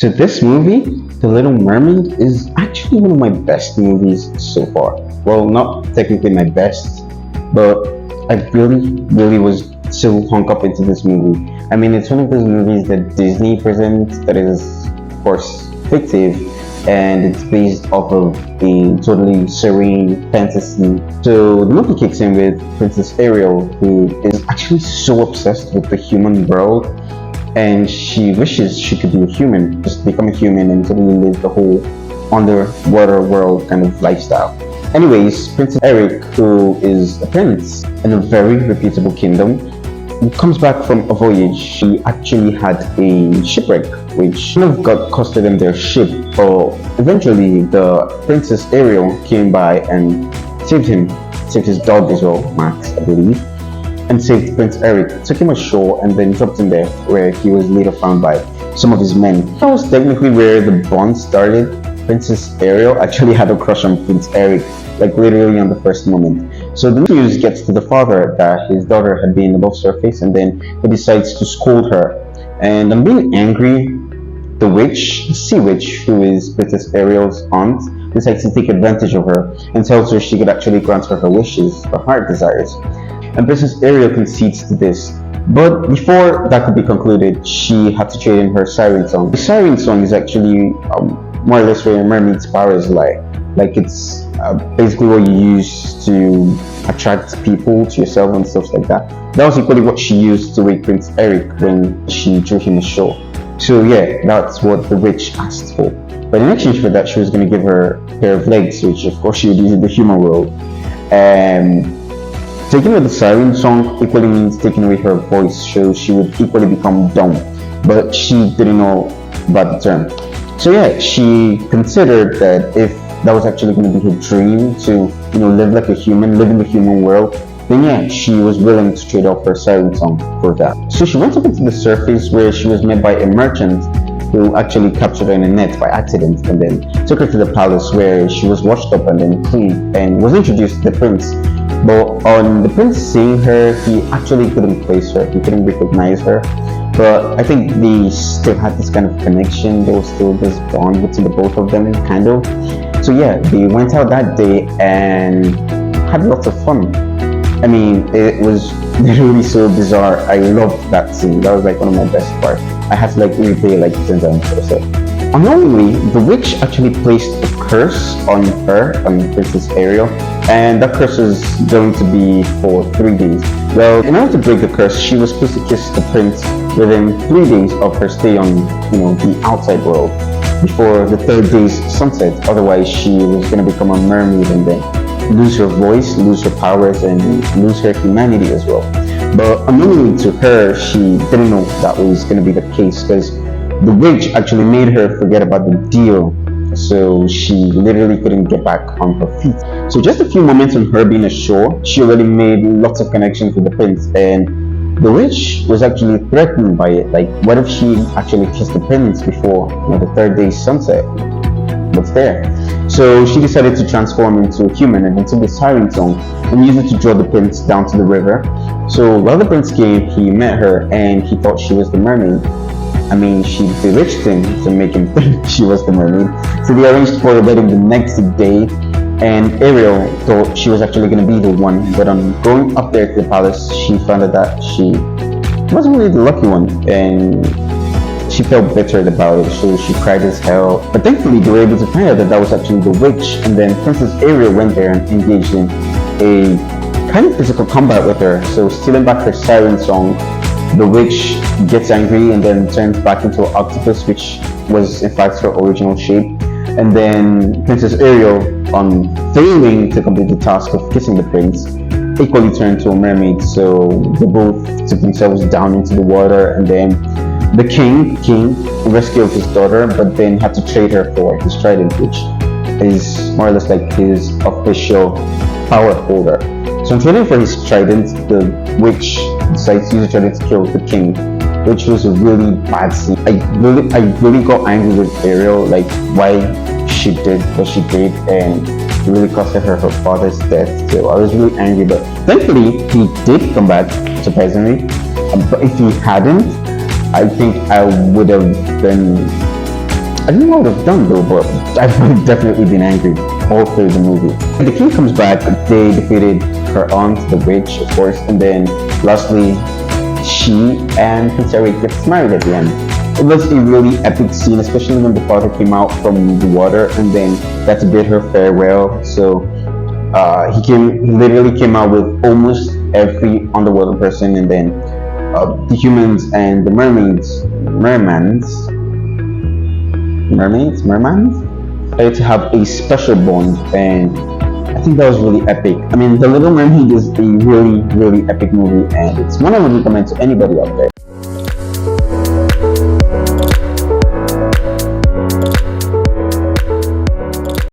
So this movie, The Little Mermaid, is actually one of my best movies so far. Well, not technically my best, but I really was so hung up into this movie. I mean, it's one of those movies that Disney presents that is, of course, fictive, and it's based off of a totally serene fantasy. So the movie kicks in with Princess Ariel, who is actually so obsessed with the human world, and she wishes she could be a human, just become a human and totally live the whole underwater world kind of lifestyle. Anyways, Princess Eric, who is a prince in a very reputable kingdom, comes back from a voyage. She actually had a shipwreck, which kind of got costed in their ship, but eventually the Princess Ariel came by and saved him, saved his dog as well, Max, I believe, and saved Prince Eric, took him ashore, and then dropped him there, where he was later found by some of his men. That was technically where the bond started. Princess Ariel actually had a crush on Prince Eric, like literally on the first moment. So the news gets to the father that his daughter had been above surface, and then he decides to scold her. And on being angry, the witch, the sea witch, who is Princess Ariel's aunt, decides to take advantage of her and tells her she could actually grant her wishes, her heart desires. And Princess Ariel concedes to this. But before that could be concluded, she had to trade in her siren song. The siren song is actually more or less where mermaid's powers lie. Like it's basically what you use to attract people to yourself and stuff like that. That was equally what she used to wake Prince Eric when she drew him ashore. So yeah, that's what the witch asked for. But in exchange for that, she was going to give her a pair of legs, which of course she would use in the human world. Taking away the siren song equally means taking away her voice, so she would equally become dumb. But she didn't know about the term. So yeah, she considered that if that was actually going to be her dream to, live like a human, live in the human world, then yeah, she was willing to trade off her siren song for that. So she went up into the surface, where she was met by a merchant who actually captured her in a net by accident, and then took her to the palace, where she was washed up and then cleaned and was introduced to the prince. But on the prince seeing her, he actually couldn't place her, he couldn't recognize her. But I think they still had this kind of connection, there was still this bond between the both of them, kind of. So yeah, they went out that day and had lots of fun. I mean, it was literally so bizarre. I loved that scene. That was like one of my best parts. I had to like replay like 10 times or so. Unknowingly, the witch actually placed a curse on her, on Princess Ariel, and that curse was going to be for 3 days. Well, in order to break the curse, she was supposed to kiss the prince within 3 days of her stay on, the outside world, before the third day's sunset. Otherwise, she was going to become a mermaid and then lose her voice, lose her powers, and lose her humanity as well. But unknowingly to her, she didn't know that was going to be the case, because the witch actually made her forget about the deal. So she literally couldn't get back on her feet. So just a few moments on her being ashore, she already made lots of connections with the prince, and the witch was actually threatened by it. Like, what if she actually kissed the prince before the third day's sunset? What's there? So she decided to transform into a human and into the siren song and use it to draw the prince down to the river. So while the prince came, he met her and he thought she was the mermaid. I mean, she bewitched him to make him think she was the mermaid. So they arranged for a wedding the next day, and Ariel thought she was actually going to be the one. But on going up there to the palace, she found out that she wasn't really the lucky one, and she felt bitter about it, so she cried as hell. But thankfully, they were able to find out that that was actually the witch, and then Princess Ariel went there and engaged in a kind of physical combat with her. So stealing back her siren song, the witch gets angry and then turns back into an octopus, which was in fact her original shape. And then Princess Ariel, on failing to complete the task of kissing the prince, equally turned to a mermaid. So they both took themselves down into the water, and then the king rescued his daughter, but then had to trade her for his trident, which is more or less like his official power holder. So in trading for his trident, the witch decides to use the trident to kill the king, which was a really bad scene. I really got angry with Ariel, like why she did what she did, and it really costed her her father's death. So I was really angry, but thankfully he did come back, surprisingly. But if he hadn't, I think I would have been I don't know what I've done though, but I've definitely been angry all through the movie. The king comes back, they defeated her aunt, the witch, of course, and then lastly, she and Prince Ariel gets married at the end. It was a really epic scene, especially when the father came out from the water and then got to bid her farewell. So he literally came out with almost every underwater person, and then the humans and the mermaids started to have a special bond, and I think that was really epic. I mean, The Little Mermaid is a really, really epic movie, and it's one I would recommend to anybody out there.